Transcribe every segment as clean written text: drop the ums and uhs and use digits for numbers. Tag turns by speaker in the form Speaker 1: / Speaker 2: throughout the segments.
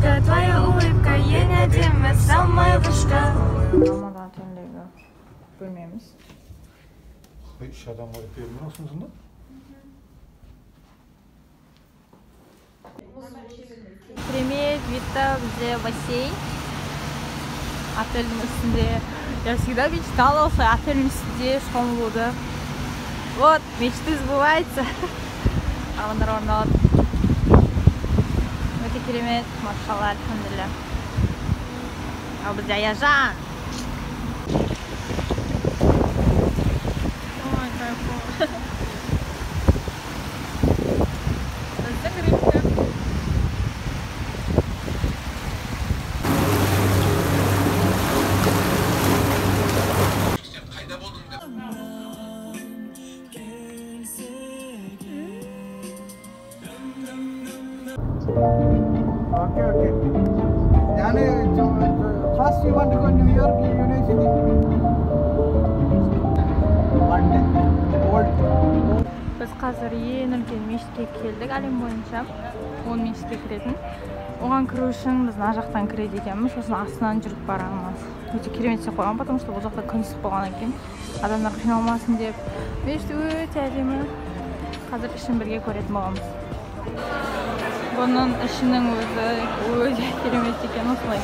Speaker 1: солнышко, твоя улыбка, ең әдемі, самая вышка.
Speaker 2: Алмадан түндегі бөлмеміз.
Speaker 3: Үш адам барып бермін осында?
Speaker 2: Привет, Вита, где бассейн. Отельдің үстінде. Я всегда мечтала осылай отельдің үстінде шомылуды. Вот, мечты сбываются. Ағындар орналады. Өте керемет, машалла, альхамдулилля. Ал бізде Аяжан. Ой, кайфово. Біздің рыбка.
Speaker 4: Okay. First you want to go to New York University? London. Old.
Speaker 2: Біз қазір ең үлкен мешітке келдік әлем бойынша. 10 мешітке кіретін. Оған кіру үшін біз мына жақтан кіреді екенбіз, сосын астынан жүріп барамыз. Өте керемет істеп қойған, потому что бұл жақта күн ыстық болғаннан кейін адамдар қиналмасын деп. Мешіт өте әдемі. Қазір ішін бірге көретін боламыз. Бұның ішінің өзі өте керемет екен, осылай.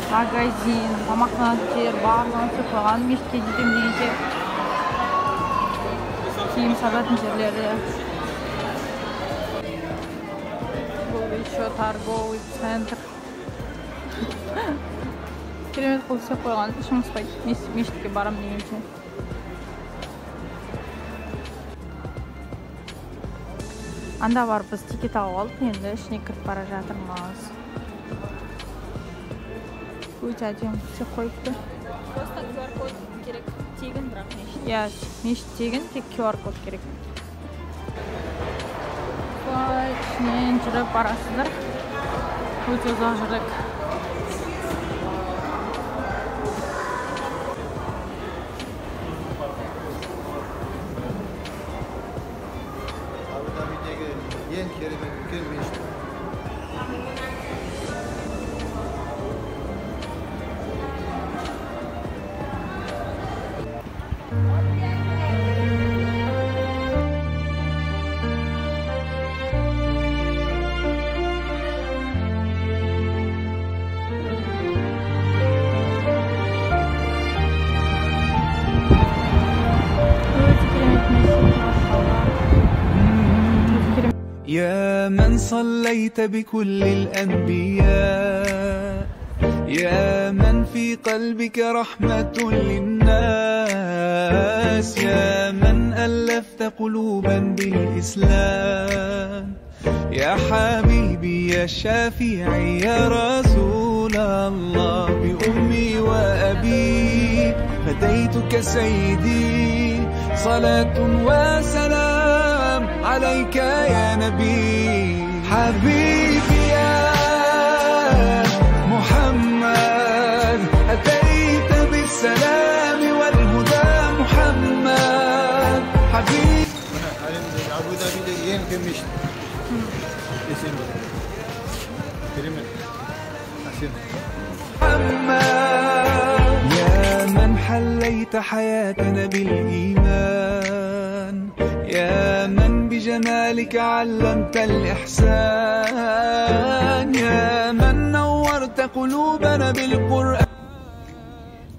Speaker 2: Магазин, тамақтанатын барлығын істеп қойған. Мешітке жетем дегенше киім сататын жерлері. Бұл еще торговый центр. Керемет қылып істеп қойған. Ішім ұспайды. Мешітке барам дегенше. Анда бар біз тикет алып алдық, енді ішіне кіріп бара жатырмыз. Өте әдемі істеп қойыпты. Просто QR-код керек, тегін бірақ мешіт. Иә, мешіт тегін, тек QR-код керек. Солай ішінен жүріп барасыздар. Өте ұзақ жүрдік.
Speaker 4: Ең керемет үлкен мешіт.
Speaker 5: يا من صليت بكل الأنبياء يا من في قلبك رحمة للناس يا من ألفت قلوبا بالإسلام يا حبيبي يا شافعي يا رسول الله بأمي وأبي فديتك سيدي صلاة وسلام عليك يا نبي حبيبي يا محمد أتيت بالسلام والهدى محمد حبيبي
Speaker 4: Abu Dhabi'de en kömüş. Kesin bu. Kirimin. Asin.
Speaker 5: يا من حليت حياتنا بالإيمان يا من بجمالك علمت الإحسان يا من نورت قلوبنا بالقرآن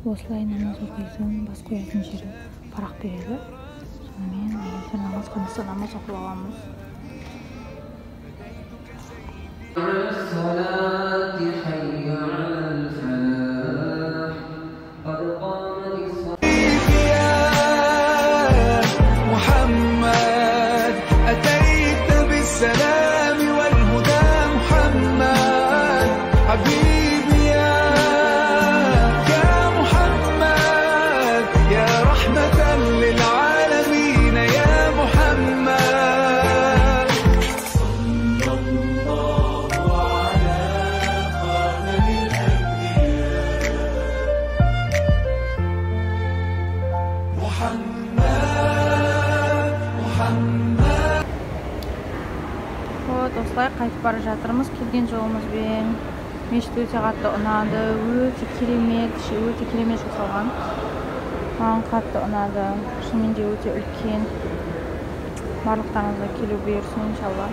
Speaker 2: осылай намаз оқисың, бас қоятын жері парақ береді. Сонымен әйелдер намаз қылмаса намаз оқып аламыз.
Speaker 5: محمد أتيت بالسلام والهدى محمد حبيبي يا محمد يا رحمة للعالمين يا محمد صلى الله على خاتم الأنبياء
Speaker 2: Вот, осылай қайтып бара жатырмыз келген жолымызбен. Мешіт өте қатты ұнады, өте керемет, өте керемет жасалған. Маған қатты ұнады, шынымен де өте үлкен. Барлықтарыңызға келу бұйырсын, иншалла.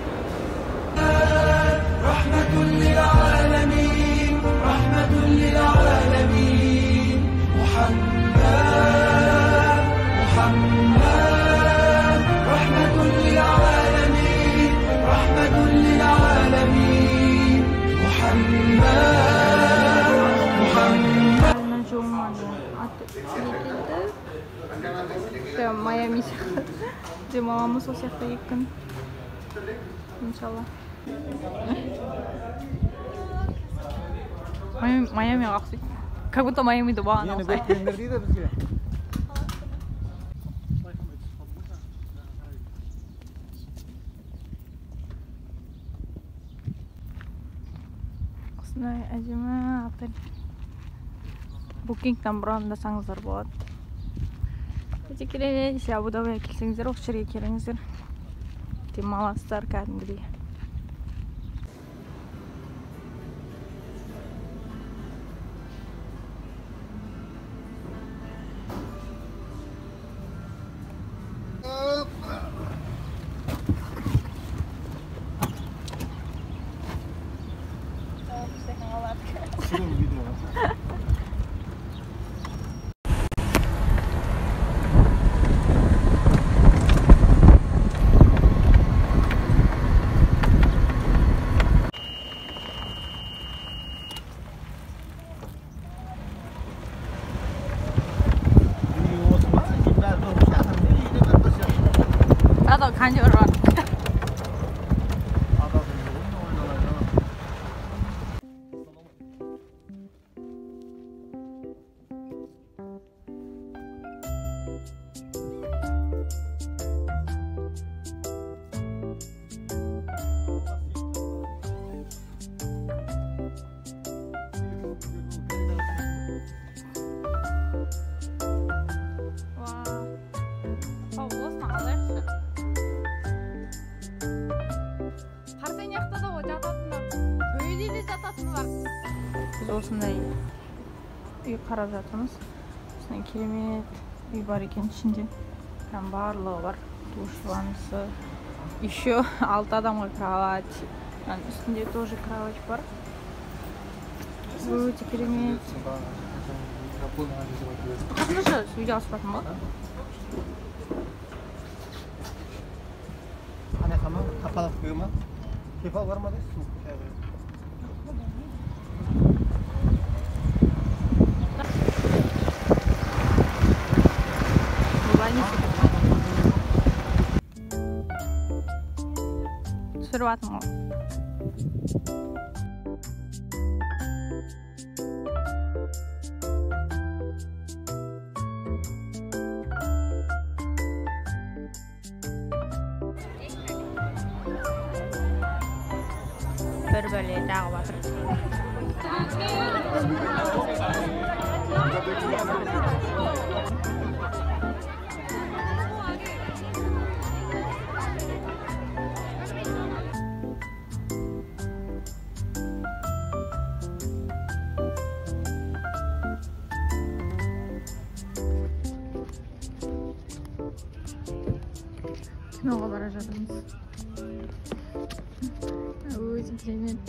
Speaker 2: Майами сияқты. Демаламыз сол сияқты 2 күн. Иншалла. Майамиға ұқсайды. Как будто Майамиді бағана ұқсайды.
Speaker 4: Bekleyenler değil de bizge.
Speaker 2: Осындай әдемі отель. Букингтан бұрандасаңыздар болады. Өте керемет, Абу Дабиға келсеңіздер, осы жерге келіңіздер. Демаласыздар кәдімгідей. 나도 간절로 осындай үй қарап жатырмыз. Осындай керемет үй бар екен ішінде. Прям барлығы бар. Душ, ваннасы. Еще 6 адамға кровать. Үстінде тоже кровать бар. Өте керемет. Қасыншы үйде аспатын ба?
Speaker 4: Hani tamam, kapalı kıyma. Kefa var mı da su?
Speaker 2: түсіріп атым ғой. Бір бөле тағы батыр. Киноға бара жатырмыз. Өте керемет.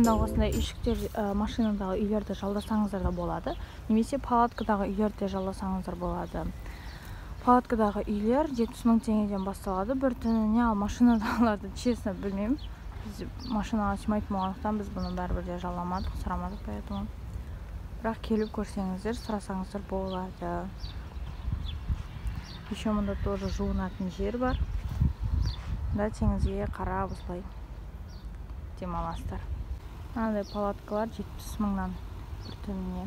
Speaker 2: мында осындай үйшіктер машинадағы үйлерді жалдасаңыздар да болады, немесе палаткадағы үйлерді жалдасаңыздар болады. Палаткадағы үйлер 70 000 теңгеден басталады бір түніне, ал машинадағыларды честно білмеймін. Біз машинаға сыймайтын болғандықтан біз бұны бәрібір жалдамадық, сұрамадық, поэтому. Бірақ келіп көрсеңіздер, сұрасаңыздар болады. Еще мында тоже жуынатын жер бар. Да, теңізге қарап осылай демаласыздар. Мынандай палаткалар 70 000-нан бір түніне.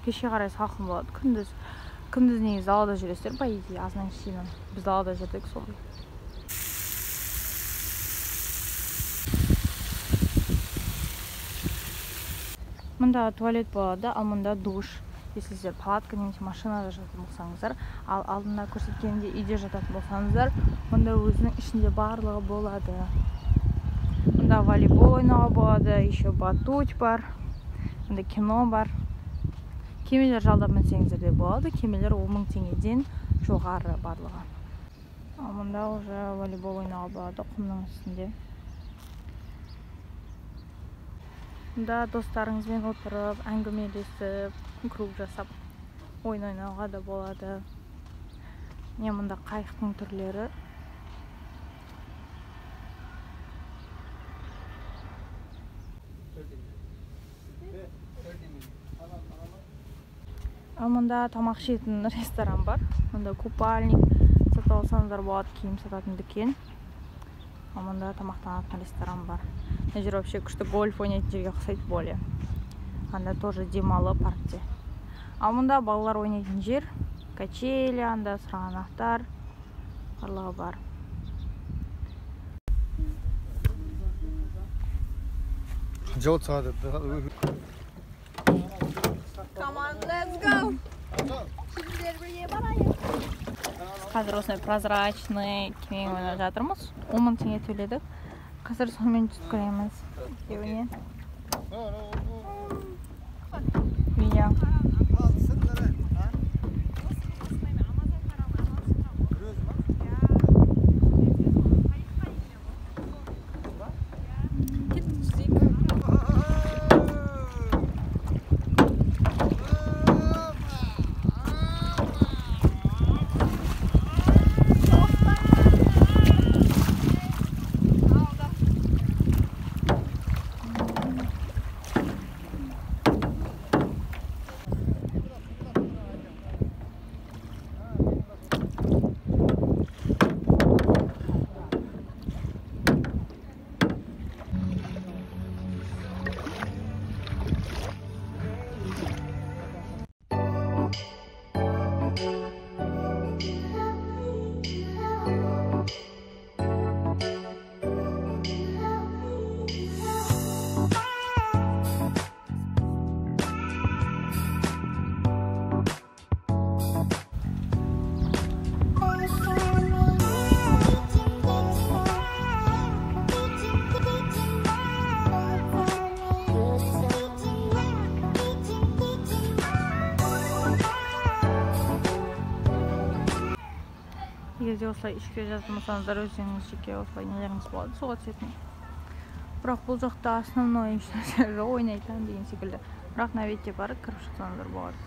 Speaker 2: Кеше қарай салқын болады. Күндіз негізі далада жүресіздер, по идее, азынан кішкене. Біз далада жүрдік солай. Мында туалет болады, ал мында душ. Если сіздер палатка немесе машинада жататын болсаңыздар, ал алдында көрсеткенде үйде жататын болсаңыздар, мында өзінің ішінде барлығы болады. Мында волейбол ойнауға болады, еще батут бар, мында кино бар. Кемелер жалдап мінсеңіздер де болады, кемелер 10 000 теңгеден жоғары барлығы. Ал мында уже волейбол ойнауға болады құмның үстінде. Мында достарыңызбен отырып, әңгімелесіп, круг жасап, ойын ойнауға да болады. Мында қайықтың түрлері. Мында тамақ ішетін ресторан бар. Мында купальник сатып алсаңыздар болады, киім сататын дүкен. Мында тамақтанатын ресторан бар. Мына жер вообще күшті гольф ойнайтын жерге ұқсайды более. Анда тоже демалы паркте. Ал мында балалар ойнайтын жер, качели, анда сырғанақтар барлығы бар.
Speaker 4: Жауат сағады.
Speaker 1: Come on, let's go.
Speaker 2: Қазір осындай прозрачный кеме ойнап жатырмыз. 10 000 теңге төледік. Қазір сонымен түсіп көреміз. Екеуіне. Видео. Егерде осылай ішке жататын болсаңыздар, өзіңіз жеке осылай нелеріңіз болады, суға түсетін. Бірақ бұл жақта основной нәрселер ойнайтын деген секілді. Бірақ наветте барып кіріп шықсаңыздар болады.